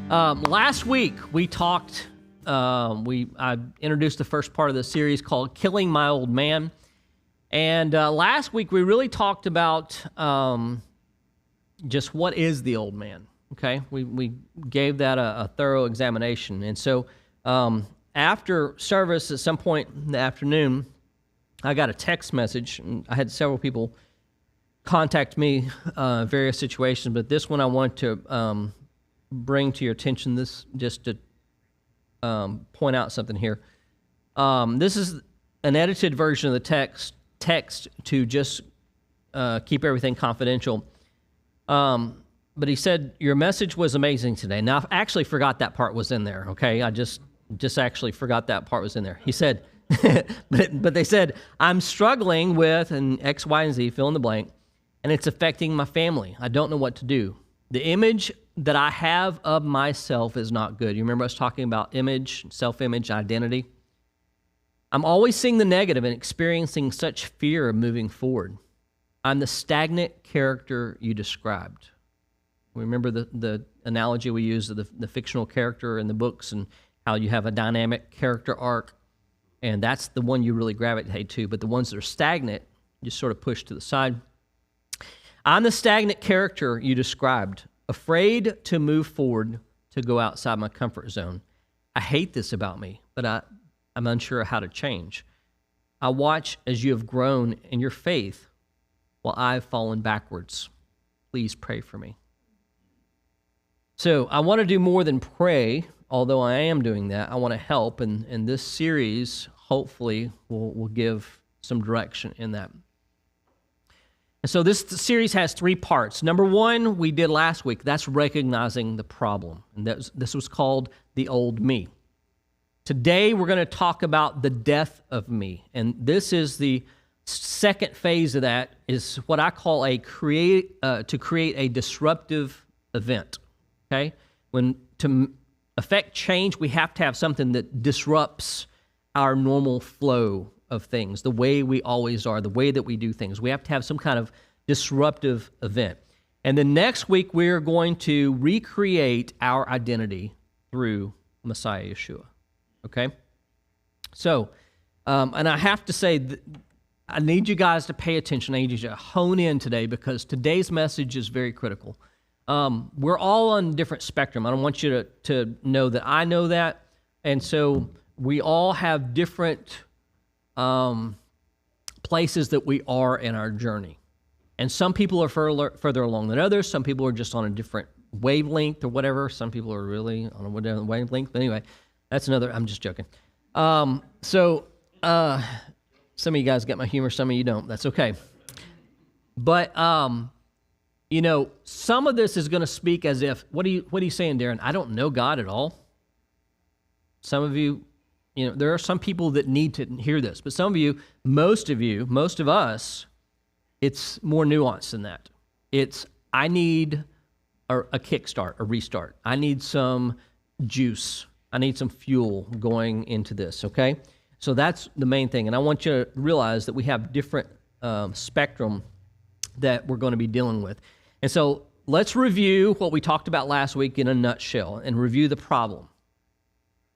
Last week we talked. I introduced the first part of the series called "Killing My Old Man," and last week we really talked about just what is the old man. Okay, we gave that a thorough examination, and so after service at some point in the afternoon, I got a text message, and I had several people contact me in various situations, but this one I want to bring to your attention, this just to point out something here. This is an edited version of the text to just keep everything confidential. But he said, your message was amazing today. Now, I actually forgot that part was in there, okay? I just actually forgot that part was in there. He said, but they said, I'm struggling with an X, Y, and Z, fill in the blank, and it's affecting my family. I don't know what to do. The image that I have of myself is not good. You remember us talking about image, self-image, identity? I'm always seeing the negative and experiencing such fear of moving forward. I'm the stagnant character you described. Remember the analogy we used of the fictional character in the books and how you have a dynamic character arc, and that's the one you really gravitate to, but the ones that are stagnant, you sort of push to the side. I'm the stagnant character you described, afraid to move forward, to go outside my comfort zone. I hate this about me, but I'm unsure how to change. I watch as you have grown in your faith while I've fallen backwards. Please pray for me. So I want to do more than pray, although I am doing that. I want to help, and this series hopefully will give some direction in that. And so this series has 3 parts. Number 1, we did last week. That's recognizing the problem. And this was called the old me. Today, we're going to talk about the death of me. And this is the second phase of that, is what I call to create a disruptive event. Okay? To affect change, we have to have something that disrupts our normal flow of things, the way we always are, the way that we do things. We have to have some kind of disruptive event. And then next week, we're going to recreate our identity through Messiah Yeshua. Okay? So, and I have to say, I need you guys to pay attention. I need you to hone in today because today's message is very critical. We're all on a different spectrum. I don't want you to know that I know that. And so we all have different places that we are in our journey. And some people are further along than others. Some people are just on a different wavelength or whatever. Some people are really on a different wavelength. But anyway, that's another, I'm just joking. Some of you guys get my humor, some of you don't. That's okay. But, you know, some of this is going to speak as if, what are you saying, Darren? I don't know God at all. Some of you, there are some people that need to hear this, but some of you, most of us, it's more nuanced than that. It's, I need a kickstart, a restart. I need some juice. I need some fuel going into this, okay? So that's the main thing. And I want you to realize that we have different spectrum that we're going to be dealing with. And so let's review what we talked about last week in a nutshell and review the problem.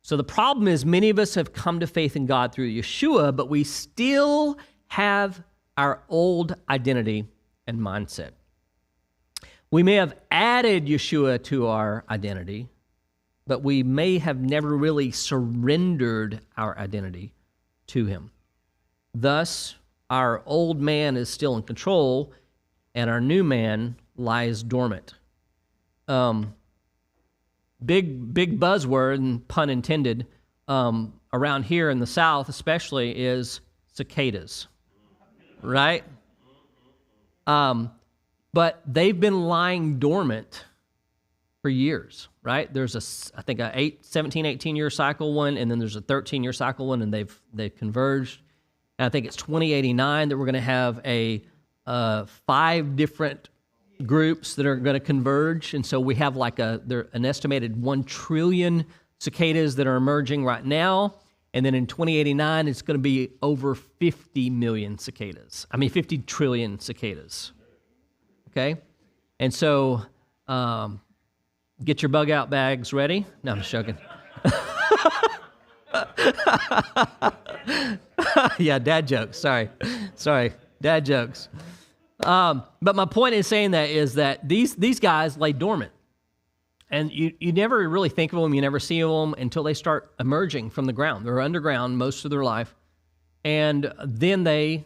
So the problem is many of us have come to faith in God through Yeshua, but we still have our old identity and mindset. We may have added Yeshua to our identity, but we may have never really surrendered our identity to him. Thus, our old man is still in control, and our new man lies dormant. Big buzzword, and pun intended, around here in the South especially, is cicadas, right? But they've been lying dormant for years, right? There's I think a 17, 18-year cycle one, and then there's a 13-year cycle one, and they've converged. And I think it's 2089 that we're going to have 5 different groups that are going to converge, and so we have an estimated 1 trillion cicadas that are emerging right now, and then in 2089 it's going to be over 50 million cicadas. 50 trillion cicadas. Okay, and so Get your bug out bags ready. No, I'm just joking. Yeah, dad jokes. Sorry, dad jokes. But my point in saying that is that these guys lay dormant. And you never really think of them, you never see them until they start emerging from the ground. They're underground most of their life. And then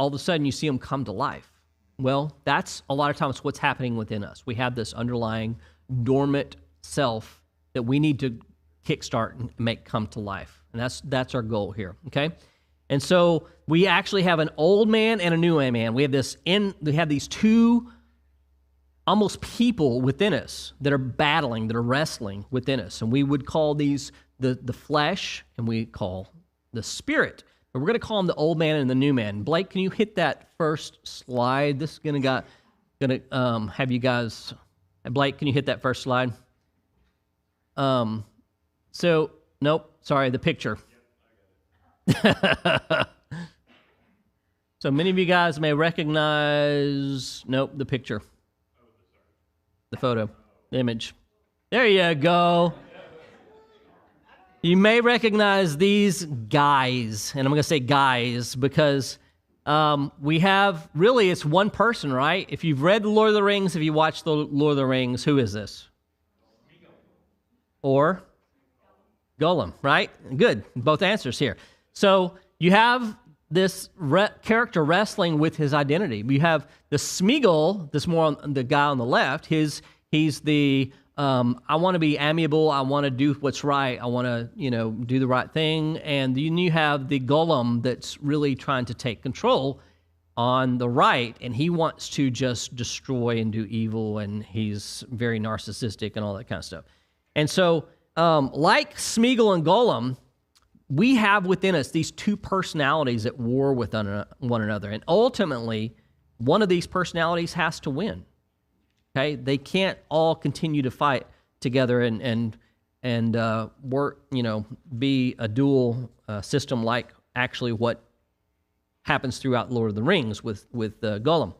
all of a sudden, you see them come to life. Well, that's a lot of times what's happening within us. We have this underlying dormant self that we need to kickstart and make come to life. And that's our goal here, okay? And so we actually have an old man and a new man. We have these two almost people within us that are battling, that are wrestling within us. And we would call these the flesh, and we call the spirit. But we're going to call them the old man and the new man. Blake, can you hit that first slide? This is going to have you guys... Blake, can you hit that first slide? Nope, sorry, the picture. So many of you guys may recognize, the picture. The photo, the image. There you go. You may recognize these guys, and I'm going to say guys because we have, really, it's one person, right? If you've read The Lord of the Rings, if you watched The Lord of the Rings, who is this? Or Gollum, right? Good, both answers here. So you have this character wrestling with his identity. You have the Smeagol, this more on the guy on the left. He's the I want to be amiable. I want to do what's right. I want to do the right thing. And then you have the Gollum that's really trying to take control on the right, and he wants to just destroy and do evil, and he's very narcissistic and all that kind of stuff. And so, like Smeagol and Gollum, we have within us these two personalities at war with one another. And ultimately, one of these personalities has to win. Okay? They can't all continue to fight together and work, be a dual system like actually what happens throughout Lord of the Rings with Gollum.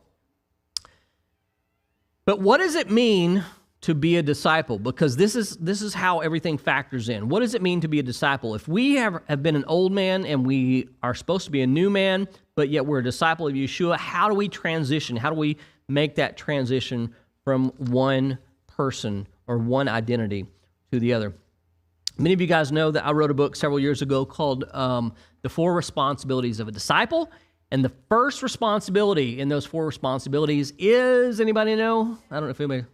But what does it mean to be a disciple? Because this is how everything factors in. What does it mean to be a disciple? If we have been an old man and we are supposed to be a new man, but yet we're a disciple of Yeshua, how do we transition? How do we make that transition from one person or one identity to the other? Many of you guys know that I wrote a book several years ago called The 4 Responsibilities of a Disciple. And the first responsibility in those 4 responsibilities is, anybody know? I don't know if anybody...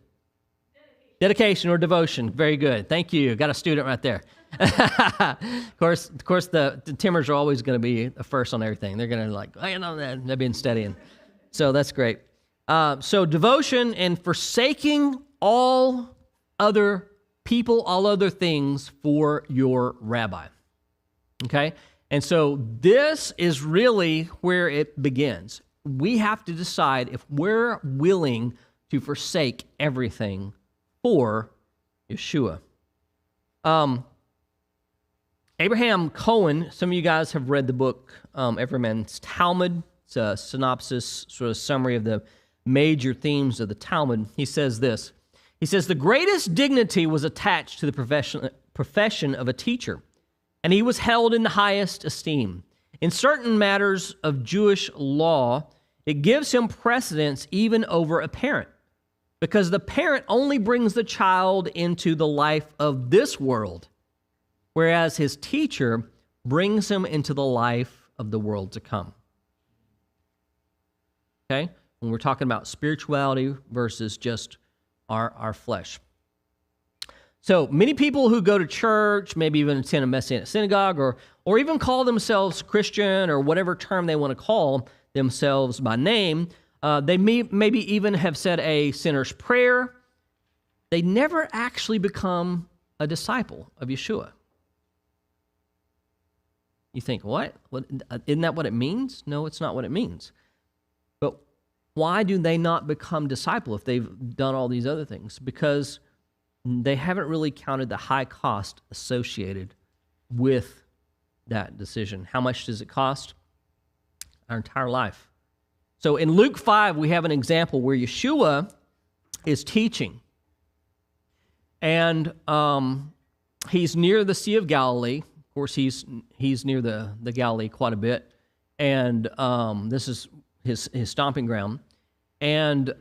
Dedication or devotion. Very good. Thank you. Got a student right there. Of course, the Timmers are always going to be the first on everything. They're going to I know that. They've been studying. So that's great. So devotion and forsaking all other people, all other things for your rabbi. Okay? And so this is really where it begins. We have to decide if we're willing to forsake everything for Yeshua. Abraham Cohen, some of you guys have read the book Every Man's Talmud. It's a synopsis, sort of summary of the major themes of the Talmud. He says this. He says, the greatest dignity was attached to the profession of a teacher, and he was held in the highest esteem. In certain matters of Jewish law, it gives him precedence even over a parent, because the parent only brings the child into the life of this world, whereas his teacher brings him into the life of the world to come. Okay? When we're talking about spirituality versus just our flesh. So many people who go to church, maybe even attend a Messianic synagogue, or even call themselves Christian, or whatever term they want to call themselves by name, they maybe even have said a sinner's prayer. They never actually become a disciple of Yeshua. You think, what? Isn't that what it means? No, it's not what it means. But why do they not become disciple if they've done all these other things? Because they haven't really counted the high cost associated with that decision. How much does it cost? Our entire life. So in Luke 5, we have an example where Yeshua is teaching. and he's near the Sea of Galilee. Of course, he's near the Galilee quite a bit, and this is his stomping ground. And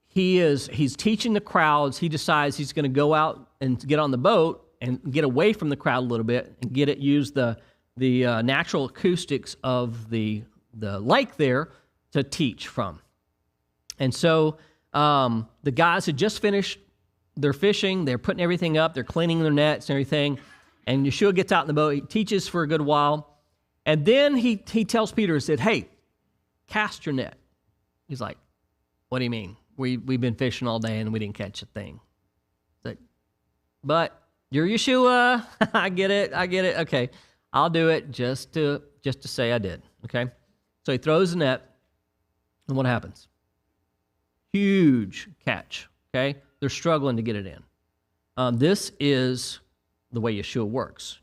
he's teaching the crowds. He decides he's going to go out and get on the boat and get away from the crowd a little bit and use the natural acoustics of the lake there to teach from. And so the guys had just finished their fishing. They're putting everything up. They're cleaning their nets and everything. And Yeshua gets out in the boat. He teaches for a good while. And then he tells Peter, he said, hey, cast your net. He's like, what do you mean? We've been fishing all day and we didn't catch a thing. Like, but you're Yeshua. I get it. Okay, I'll do it just to say I did. Okay, so he throws the net, and what happens? Huge catch. Okay, they're struggling to get it in. This is the way Yeshua works.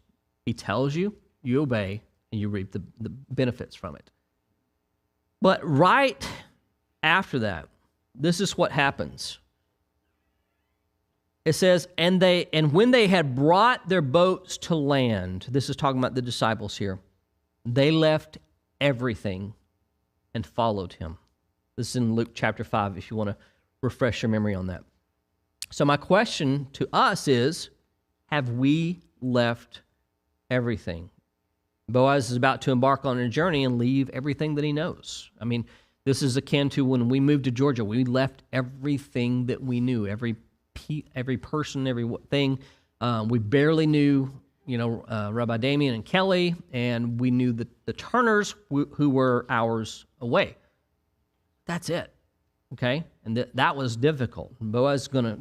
He tells you, you obey, and you reap the benefits from it. But right after that, this is what happens. It says, and when they had brought their boats to land, this is talking about the disciples here, they left everything and followed him. This is in Luke chapter 5, if you want to refresh your memory on that. So my question to us is, have we left everything? Boaz is about to embark on a journey and leave everything that he knows. I mean, this is akin to when we moved to Georgia. We left everything that we knew, every person, everything. We barely knew, Rabbi Damien and Kelly, and we knew the Turners who were hours away. That's it, okay? And that was difficult. Boaz is going to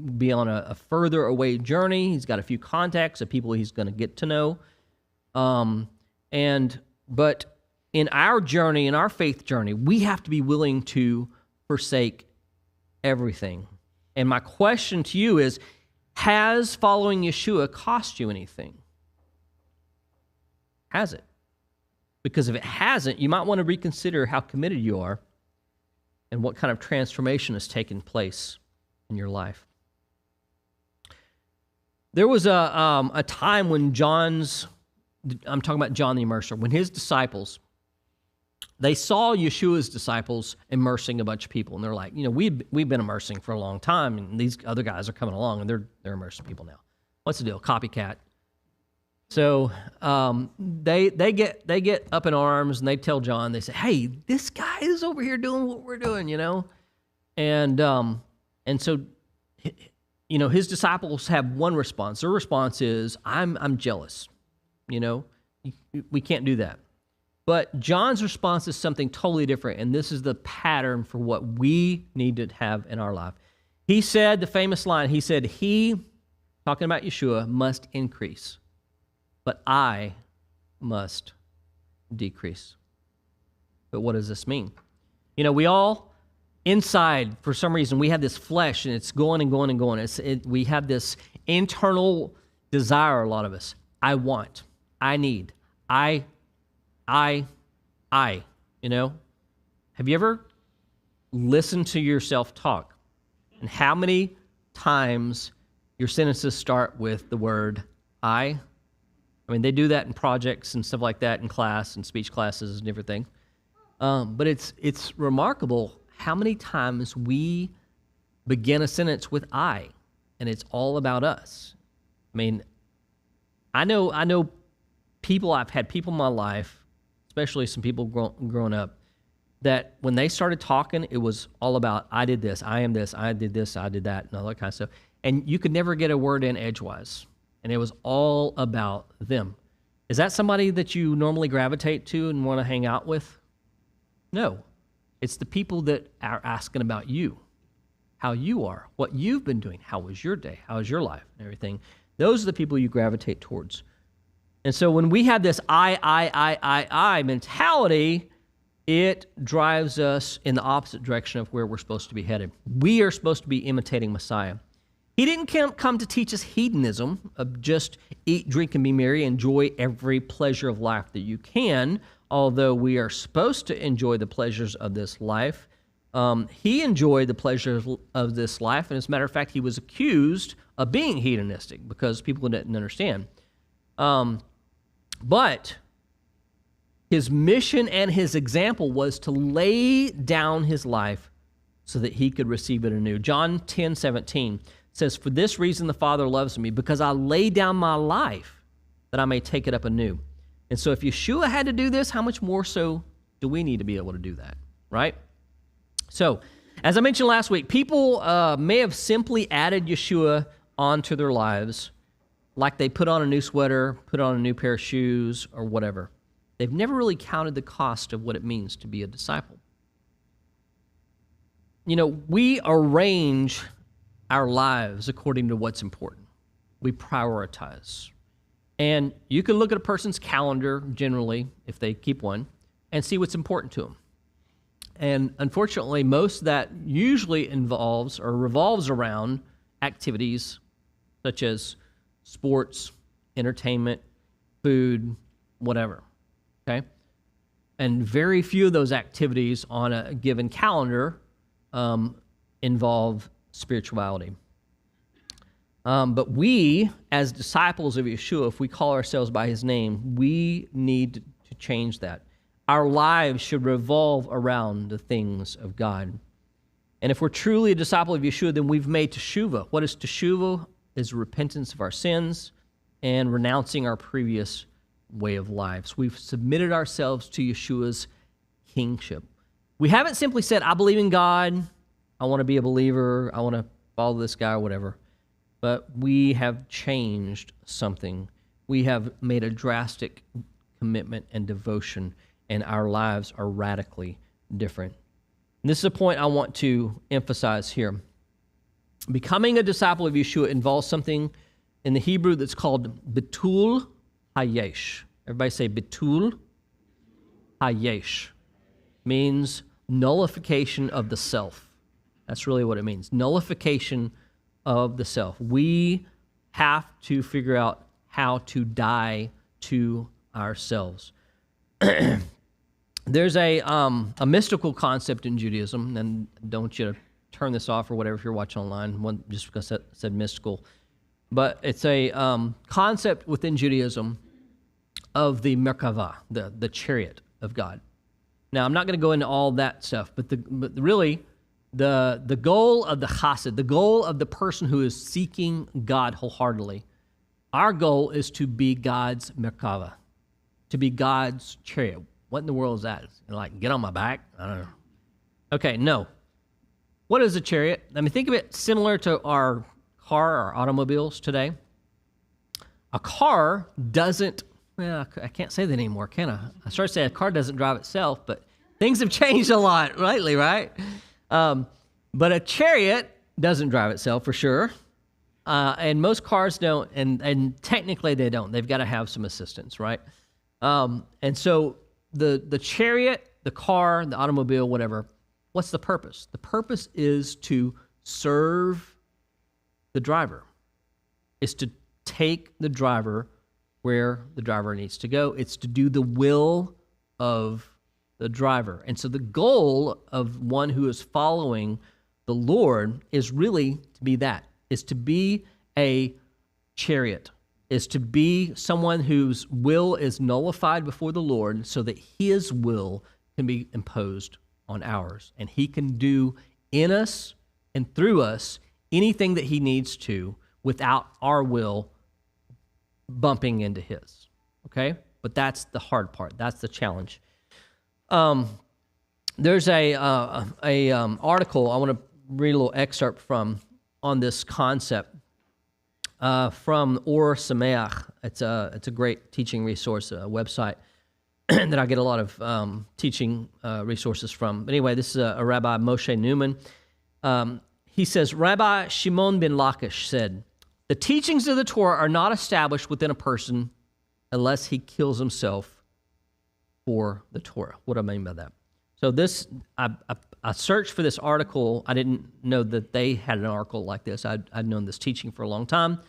be on a further away journey. He's got a few contacts of people he's going to get to know. But in our journey, in our faith journey, we have to be willing to forsake everything. And my question to you is, has following Yeshua cost you anything? Has it? Because if it hasn't, you might want to reconsider how committed you are and what kind of transformation has taken place in your life. There was a time when I'm talking about John the Immerser, when his disciples, they saw Yeshua's disciples immersing a bunch of people, and they're like, we've been immersing for a long time, and these other guys are coming along, and they're immersing people now. What's the deal? Copycat. So they get up in arms, and they tell John, they say, hey, this guy is over here doing what we're doing, and so his disciples have one response. Their response is, I'm jealous. We can't do that. But John's response is something totally different, and this is the pattern for what we need to have in our life. He said the famous line, he said, he, talking about Yeshua, must increase, but I must decrease. But what does this mean? We all, inside, for some reason, we have this flesh, and it's going and going and going. We have this internal desire, a lot of us. I want, I need, I, have you ever listened to yourself talk? And how many times your sentences start with the word I? I mean, they do that in projects and stuff like that in class and speech classes and different things. But it's remarkable how many times we begin a sentence with I, and it's all about us. I mean, I know people, I've had people in my life, especially some people growing up, that when they started talking, it was all about, I did this, I am this, I did this, I did that, and all that kind of stuff. And you could never get a word in edgewise. And it was all about them. Is that somebody that you normally gravitate to and want to hang out with? No. It's the people that are asking about you, how you are, what you've been doing, how was your day, how was your life, and everything. Those are the people you gravitate towards. And so when we have this I mentality, it drives us in the opposite direction of where we're supposed to be headed. We are supposed to be imitating Messiah. He didn't come to teach us hedonism of just eat, drink, and be merry, enjoy every pleasure of life that you can, although we are supposed to enjoy the pleasures of this life. He enjoyed the pleasures of this life, and as a matter of fact, he was accused of being hedonistic because people didn't understand. But his mission and his example was to lay down his life so that he could receive it anew. John 10:17 says, "For this reason the Father loves me, because I lay down my life that I may take it up anew." And so if Yeshua had to do this, how much more so do we need to be able to do that, right? So, as I mentioned last week, people may have simply added Yeshua onto their lives, like they put on a new sweater, put on a new pair of shoes, or whatever. They've never really counted the cost of what it means to be a disciple. You know, we arrange our lives according to what's important. We prioritize. And you can look at a person's calendar, generally, if they keep one, and see what's important to them. And unfortunately, most of that usually involves or revolves around activities such as sports, entertainment, food, whatever, okay? And very few of those activities on a given calendar involve spirituality. But we, as disciples of Yeshua, if we call ourselves by his name, we need to change that. Our lives should revolve around the things of God. And if we're truly a disciple of Yeshua, then we've made teshuvah. What is teshuvah? Is repentance of our sins and renouncing our previous way of life. So we've submitted ourselves to Yeshua's kingship. We haven't simply said, I believe in God, I want to be a believer, I want to follow this guy or whatever. But we have changed something. We have made a drastic commitment and devotion, and our lives are radically different. And this is a point I want to emphasize here. Becoming a disciple of Yeshua involves something in the Hebrew that's called bitul hayesh. Everybody say bitul hayesh. Means nullification of the self. That's really what it means. Nullification of the self. We have to figure out how to die to ourselves. There's a mystical concept in Judaism, and don't you turn this off or whatever if you're watching online, just because I said mystical. But it's a concept within Judaism of the Merkavah, the chariot of God. Now, I'm not going to go into all that stuff, but really, the goal of the chassid, the goal of the person who is seeking God wholeheartedly, our goal is to be God's Merkavah, to be God's chariot. What in the world is that? Like, get on my back? I don't know. Okay, no. What is a chariot? I mean, think of it similar to our car, our automobiles today. A car doesn't, well, I can't say that anymore, can I? I started to say a car doesn't drive itself, but things have changed a lot lately, right? But a chariot doesn't drive itself for sure. And most cars don't, and technically they don't. They've got to have some assistance, right? And so the chariot, the car, the automobile, whatever, what's the purpose? The purpose is to serve the driver. It's to take the driver where the driver needs to go. It's to do the will of the driver. And so the goal of one who is following the Lord is really to be that, is to be a chariot, is to be someone whose will is nullified before the Lord so that his will can be imposed on ours. And he can do in us and through us anything that he needs to without our will bumping into his. Okay? But that's the hard part. That's the challenge. There's a article I want to read a little excerpt from on this concept from Or Sameach. It's a great teaching resource, a website that I get a lot of teaching resources from. But anyway, this is a Rabbi Moshe Newman. He says, Rabbi Shimon ben Lakish said, "The teachings of the Torah are not established within a person unless he kills himself for the Torah." What do I mean by that? So this, I searched for this article. I didn't know that they had an article like this. I'd known this teaching for a long time,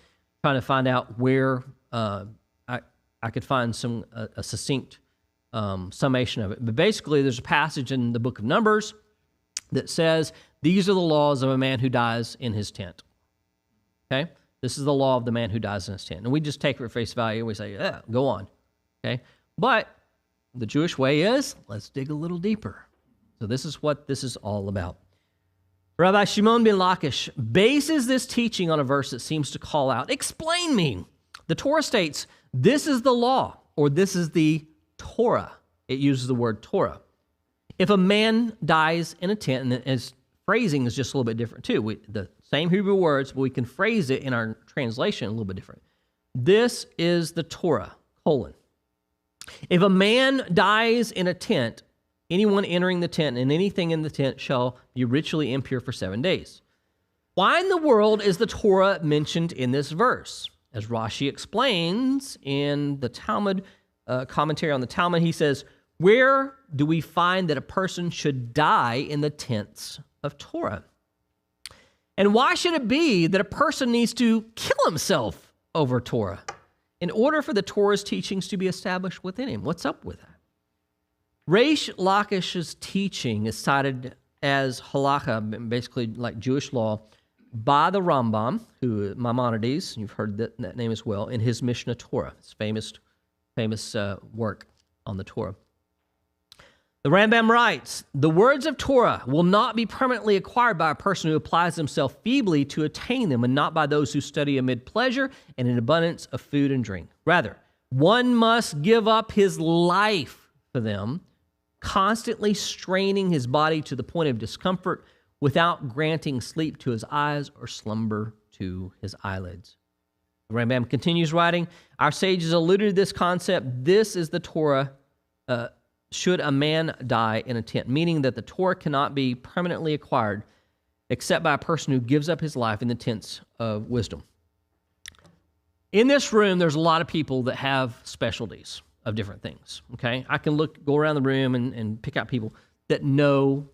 trying to find out where I could find a succinct summation of it. But basically, there's a passage in the book of Numbers that says, these are the laws of a man who dies in his tent. Okay? This is the law of the man who dies in his tent. And we just take it at face value and we say, yeah, go on. Okay? But the Jewish way is, let's dig a little deeper. So this is what this is all about. Rabbi Shimon ben Lakish bases this teaching on a verse that seems to call out, explain me. The Torah states, this is the law, or this is the Torah. It uses the word Torah. If a man dies in a tent, and his phrasing is just a little bit different too. The same Hebrew words, but we can phrase it in our translation a little bit different. This is the Torah, colon. If a man dies in a tent, anyone entering the tent and anything in the tent shall be ritually impure for 7 days. Why in the world is the Torah mentioned in this verse? As Rashi explains in the Talmud, commentary on the Talmud, he says, where do we find that a person should die in the tents of Torah? And why should it be that a person needs to kill himself over Torah in order for the Torah's teachings to be established within him? What's up with that? Reish Lakish's teaching is cited as halakha, basically like Jewish law, by the Rambam, who Maimonides, you've heard that name as well, in his Mishnah Torah, his famous work on the Torah. The Rambam writes, the words of Torah will not be permanently acquired by a person who applies himself feebly to attain them, and not by those who study amid pleasure and in abundance of food and drink. Rather, one must give up his life for them, constantly straining his body to the point of discomfort without granting sleep to his eyes or slumber to his eyelids. The Rambam continues writing, our sages alluded to this concept. This is the Torah, should a man die in a tent, meaning that the Torah cannot be permanently acquired except by a person who gives up his life in the tents of wisdom. In this room, there's a lot of people that have specialties of different things, okay? I can go around the room and pick out people that know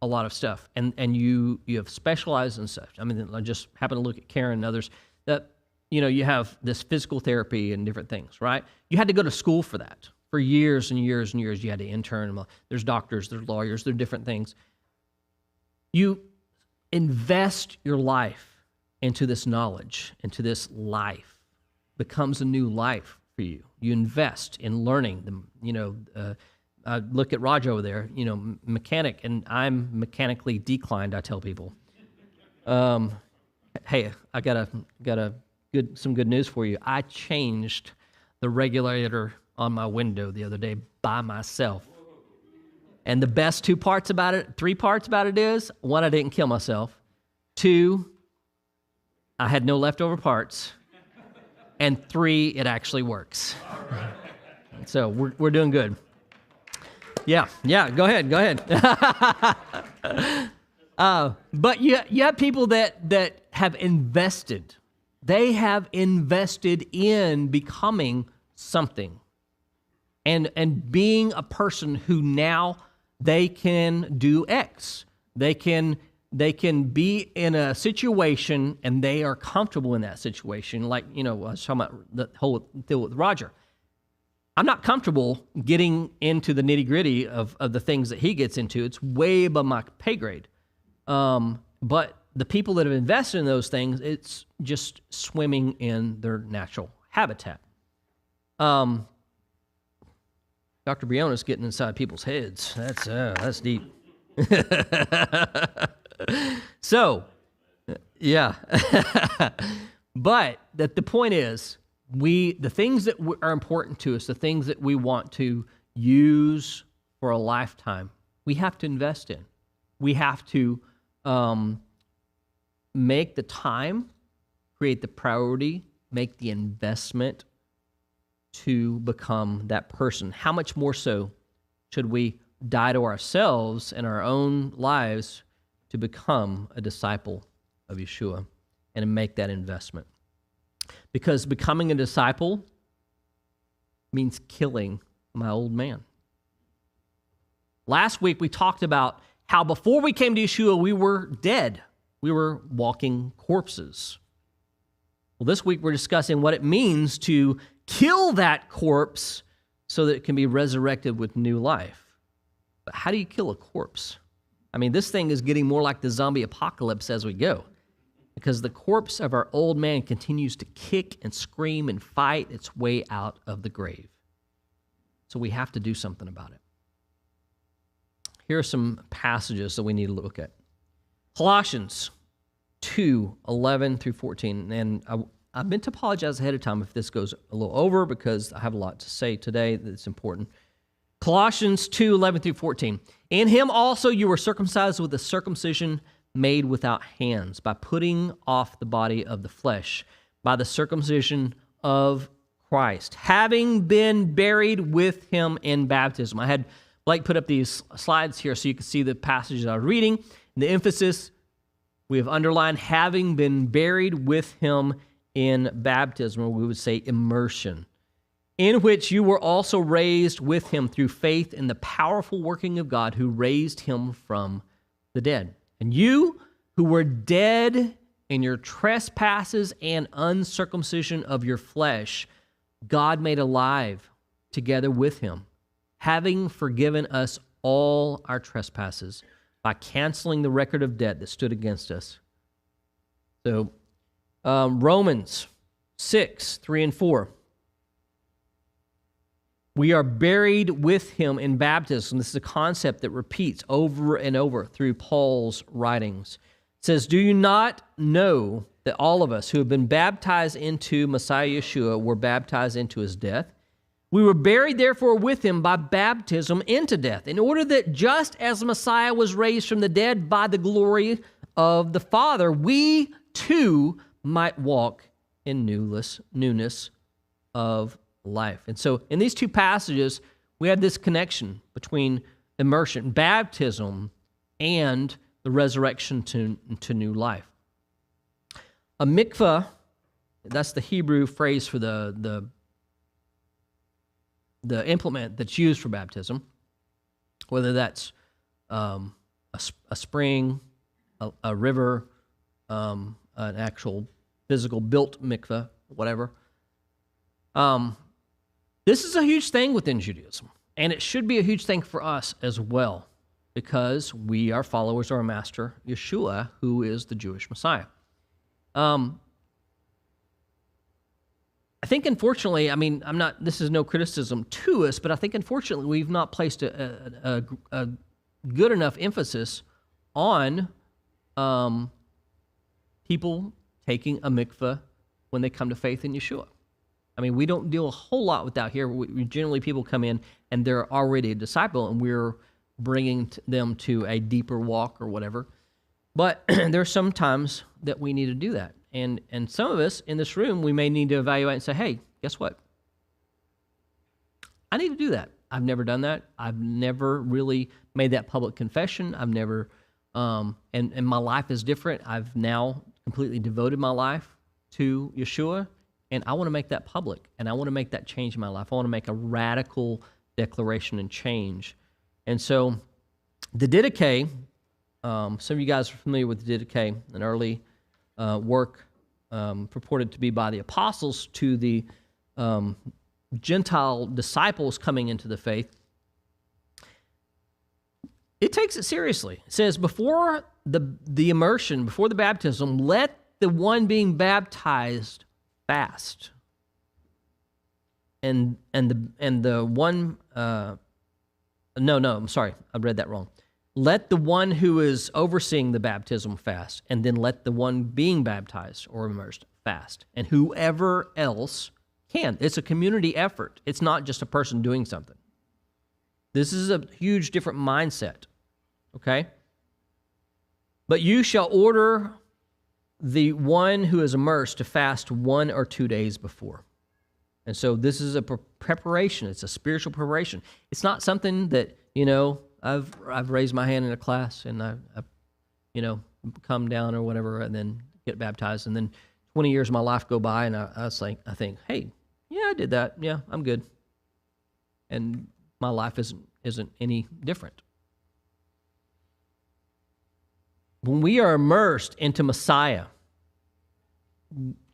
a lot of stuff, and you have specialized in such. I mean, I just happen to look at Karen and others that, you have this physical therapy and different things, right? You had to go to school for that. For years and years and years, you had to intern. There's doctors, there's lawyers, there are different things. You invest your life into this knowledge, into this life. Becomes a new life for you. You invest in learning them. Look at Raj over there, mechanic, and I'm mechanically declined, I tell people. Hey, I got some good news for you. I changed the regulator on my window the other day by myself. And the best three parts about it is, one, I didn't kill myself. Two, I had no leftover parts. And three, it actually works. So we're doing good. Yeah, go ahead. But you have people that have invested. They have invested in becoming something. And being a person who now they can do X. They can be in a situation and they are comfortable in that situation. Like, I was talking about the whole deal with Roger. I'm not comfortable getting into the nitty-gritty of the things that he gets into. It's way above my pay grade. But the people that have invested in those things, it's just swimming in their natural habitat. Dr. Briona's getting inside people's heads. That's deep. So, yeah. But the point is, the things that are important to us, the things that we want to use for a lifetime, we have to invest in. We have to make the time, create the priority, make the investment to become that person. How much more so should we die to ourselves and our own lives to become a disciple of Yeshua and make that investment? Because becoming a disciple means killing my old man. Last week we talked about how before we came to Yeshua, we were dead. We were walking corpses. Well, this week we're discussing what it means to kill that corpse so that it can be resurrected with new life. But how do you kill a corpse? I mean, this thing is getting more like the zombie apocalypse as we go, because the corpse of our old man continues to kick and scream and fight its way out of the grave. So we have to do something about it. Here are some passages that we need to look at. Colossians 2:11 through 14. And I meant to apologize ahead of time if this goes a little over, because I have a lot to say today that's important. Colossians 2:11 through 14. In him also you were circumcised with a circumcision made without hands, by putting off the body of the flesh, by the circumcision of Christ, having been buried with him in baptism. I had Blake put up these slides here so you can see the passages I was reading. The emphasis, we have underlined, having been buried with him in baptism, or we would say immersion, in which you were also raised with him through faith in the powerful working of God who raised him from the dead. And you who were dead in your trespasses and uncircumcision of your flesh, God made alive together with him, having forgiven us all our trespasses by canceling the record of debt that stood against us. So, Romans 6:3 and 4. We are buried with him in baptism. This is a concept that repeats over and over through Paul's writings. It says, do you not know that all of us who have been baptized into Messiah Yeshua were baptized into his death? We were buried, therefore, with him by baptism into death, in order that just as the Messiah was raised from the dead by the glory of the Father, we too might walk in newness of life. And so in these two passages, we have this connection between immersion, baptism, and the resurrection to new life. A mikvah, that's the Hebrew phrase for the implement that's used for baptism, whether that's a spring, a river, an actual physical built mikvah, whatever. This is a huge thing within Judaism, and it should be a huge thing for us as well, because we are followers of our master, Yeshua, who is the Jewish Messiah. I think, unfortunately, I mean, this is no criticism to us, but I think, unfortunately, we've not placed a good enough emphasis on people taking a mikvah when they come to faith in Yeshua. I mean, we don't deal a whole lot with that here. We generally, people come in and they're already a disciple, and we're bringing them to a deeper walk or whatever. But there's some times that we need to do that. And some of us in this room, we may need to evaluate and say, hey, guess what? I need to do that. I've never done that. I've never really made that public confession. I've never, and my life is different. I've now completely devoted my life to Yeshua, and I want to make that public, and I want to make that change in my life. I want to make a radical declaration and change. And so the Didache, some of you guys are familiar with the Didache, an early work purported to be by the apostles to the Gentile disciples coming into the faith. It takes it seriously. It says, before the immersion, before the baptism, let the one being baptized fast. And the one, I'm sorry, I read that wrong. Let the one who is overseeing the baptism fast, and then let the one being baptized or immersed fast, and whoever else can. It's a community effort. It's not just a person doing something. This is a huge different mindset, okay? But you shall order the one who is immersed to fast 1 or 2 days before. And so this is a preparation. It's a spiritual preparation. It's not something that, I've raised my hand in a class and I've come down or whatever and then get baptized, and then 20 years of my life go by and I think, hey, yeah, I did that. Yeah, I'm good. And my life isn't any different. When we are immersed into Messiah,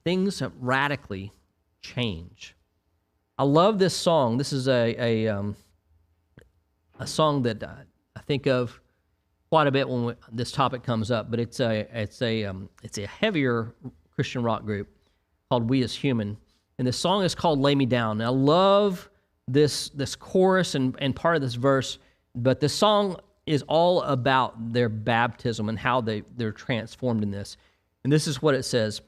things radically change. I love this song. This is a song that I think of quite a bit when this topic comes up, but it's a heavier Christian rock group called We As Human, and the song is called "Lay Me Down." And I love this chorus and part of this verse, but the song is all about their baptism and how they're transformed in this. And this is what it says.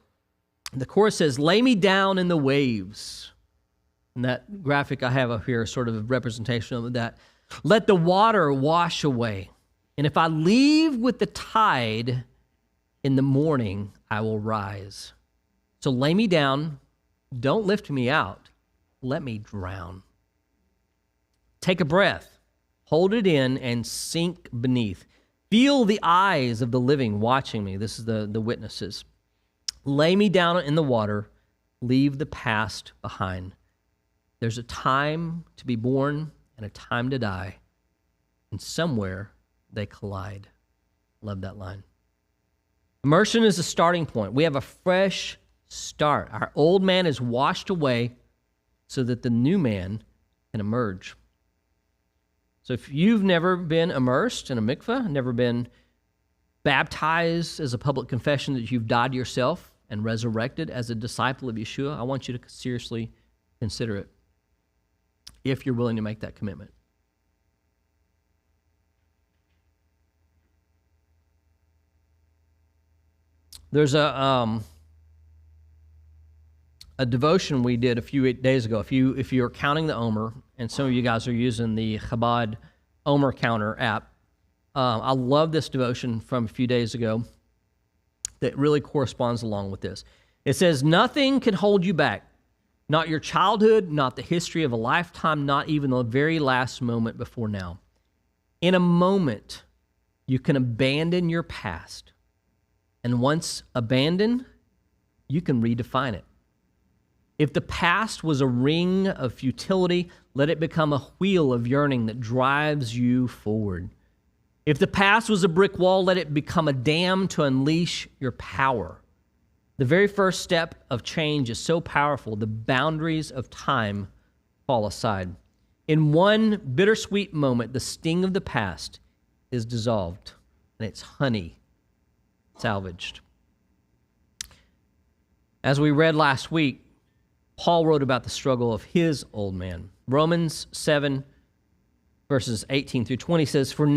The chorus says, "Lay me down in the waves." And that graphic I have up here is sort of a representation of that. "Let the water wash away. And if I leave with the tide, in the morning I will rise. So lay me down. Don't lift me out. Let me drown. Take a breath. Hold it in and sink beneath. Feel the eyes of the living watching me." This is the witnesses. "Lay me down in the water. Leave the past behind. There's a time to be born and a time to die. And somewhere they collide." Love that line. Immersion is a starting point. We have a fresh start. Our old man is washed away so that the new man can emerge. So if you've never been immersed in a mikveh, never been baptized as a public confession that you've died to yourself and resurrected as a disciple of Yeshua, I want you to seriously consider it if you're willing to make that commitment. There's a devotion we did a few days ago. If you're counting the Omer, and some of you guys are using the Chabad Omer Counter app, I love this devotion from a few days ago that really corresponds along with this. It says, "Nothing can hold you back. Not your childhood, not the history of a lifetime, not even the very last moment before now. In a moment, you can abandon your past. And once abandoned, you can redefine it. If the past was a ring of futility, let it become a wheel of yearning that drives you forward. If the past was a brick wall, let it become a dam to unleash your power. The very first step of change is so powerful, the boundaries of time fall aside. In one bittersweet moment, the sting of the past is dissolved, and it's honey salvaged." As we read last week, Paul wrote about the struggle of his old man. Romans 7, verses 18 through 20 says, For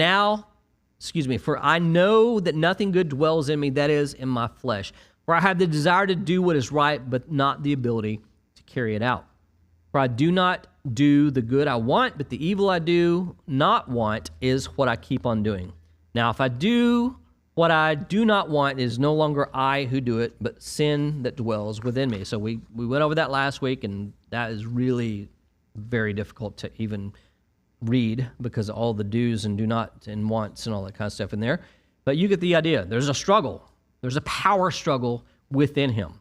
I know that nothing good dwells in me, that is, in my flesh. For I have the desire to do what is right, but not the ability to carry it out. For I do not do the good I want, but the evil I do not want is what I keep on doing. Now, if I do what I do not want, it is no longer I who do it, but sin that dwells within me. So we went over that last week, and that is really very difficult to even read because of all the do's and do not and wants and all that kind of stuff in there. But you get the idea. There's a struggle. There's a power struggle within him.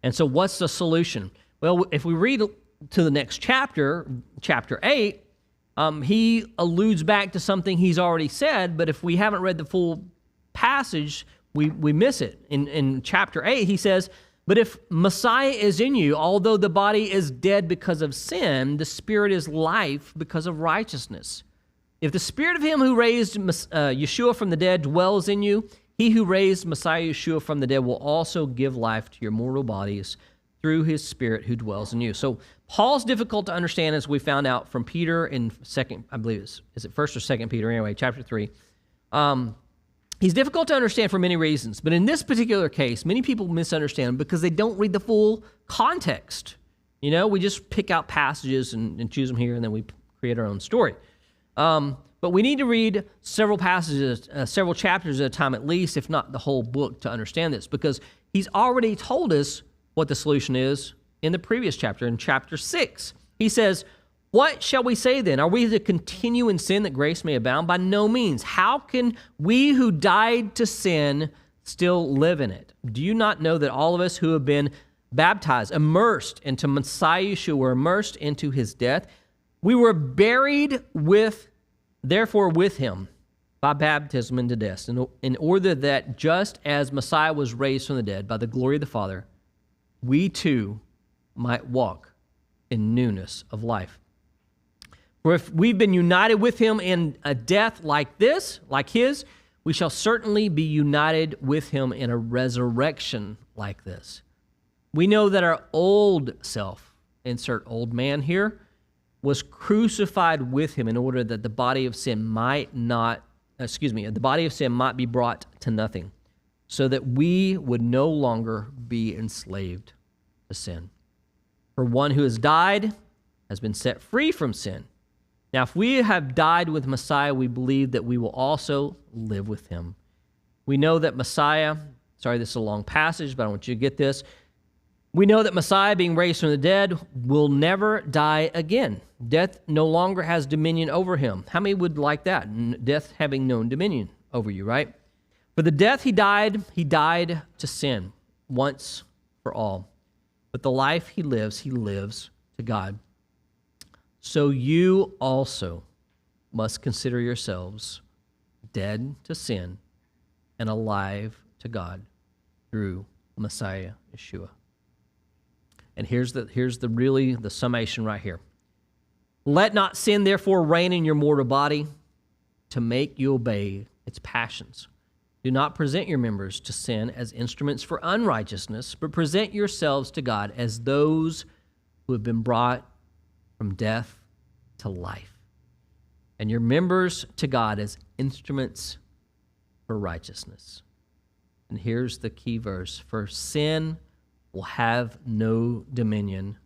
And so what's the solution? Well, if we read to the next chapter, chapter 8, he alludes back to something he's already said, but if we haven't read the full passage, we miss it. In chapter 8, he says, But if Messiah is in you, although the body is dead because of sin, the spirit is life because of righteousness. If the spirit of him who raised Yeshua from the dead dwells in you, he who raised Messiah Yeshua from the dead will also give life to your mortal bodies through his spirit who dwells in you. So Paul's difficult to understand, as we found out from Peter in I believe is it 1st or 2nd Peter, anyway, chapter 3. He's difficult to understand for many reasons, but in this particular case, many people misunderstand him because they don't read the full context. You know, we just pick out passages and choose them here, and then we create our own story. But we need to read several passages, several chapters at a time at least, if not the whole book, to understand this, because he's already told us what the solution is in the previous chapter, in chapter 6. He says, What shall we say then? Are we to continue in sin that grace may abound? By no means. How can we who died to sin still live in it? Do you not know that all of us who have been baptized, immersed into Messiah Yeshua, were immersed into his death? We were buried therefore with him by baptism into death, in order that just as Messiah was raised from the dead by the glory of the Father, we too might walk in newness of life. For if we've been united with him in a death like his, we shall certainly be united with him in a resurrection like this. We know that our old self, insert old man here, was crucified with him in order that the body of sin might be brought to nothing, so that we would no longer be enslaved to sin. For one who has died has been set free from sin. Now, if we have died with Messiah, we believe that we will also live with him. We know that Messiah, this is a long passage, but I want you to get this. We know that Messiah, being raised from the dead, will never die again. Death no longer has dominion over him. How many would like that? Death having no dominion over you, right? For the death he died to sin once for all. But the life he lives to God. So you also must consider yourselves dead to sin and alive to God through Messiah Yeshua. And here's the summation right here. Let not sin therefore reign in your mortal body to make you obey its passions. Do not present your members to sin as instruments for unrighteousness, but present yourselves to God as those who have been brought from death to life, and your members to God as instruments for righteousness. And here's the key verse: for sin will have no dominion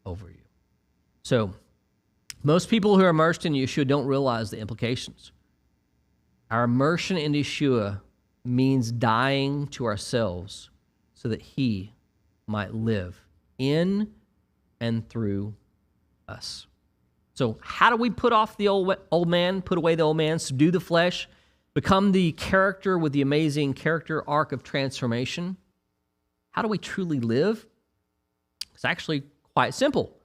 over you. So, most people who are immersed in Yeshua don't realize the implications. Our immersion in Yeshua means dying to ourselves so that he might live in and through us. So how do we put off the old man, put away the old man, subdue the flesh, become the character with the amazing character arc of transformation? How do we truly live? It's actually quite simple.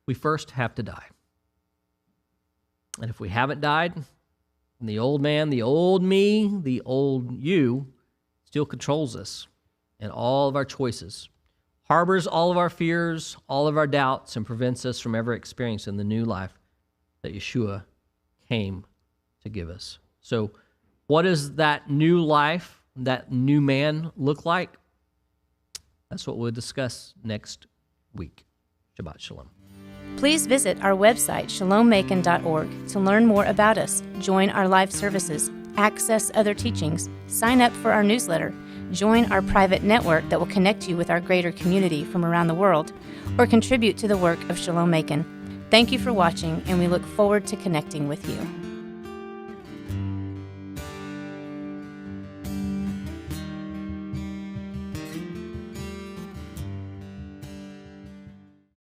We first have to die. And if we haven't died, the old man, the old me, the old you still controls us and all of our choices, harbors all of our fears, all of our doubts, and prevents us from ever experiencing the new life that Yeshua came to give us. So what does that new life, that new man look like? That's what we'll discuss next week. Shabbat Shalom. Please visit our website, shalommacon.org, to learn more about us, join our live services, access other teachings, sign up for our newsletter, join our private network that will connect you with our greater community from around the world, or contribute to the work of Shalom Macon. Thank you for watching, and we look forward to connecting with you.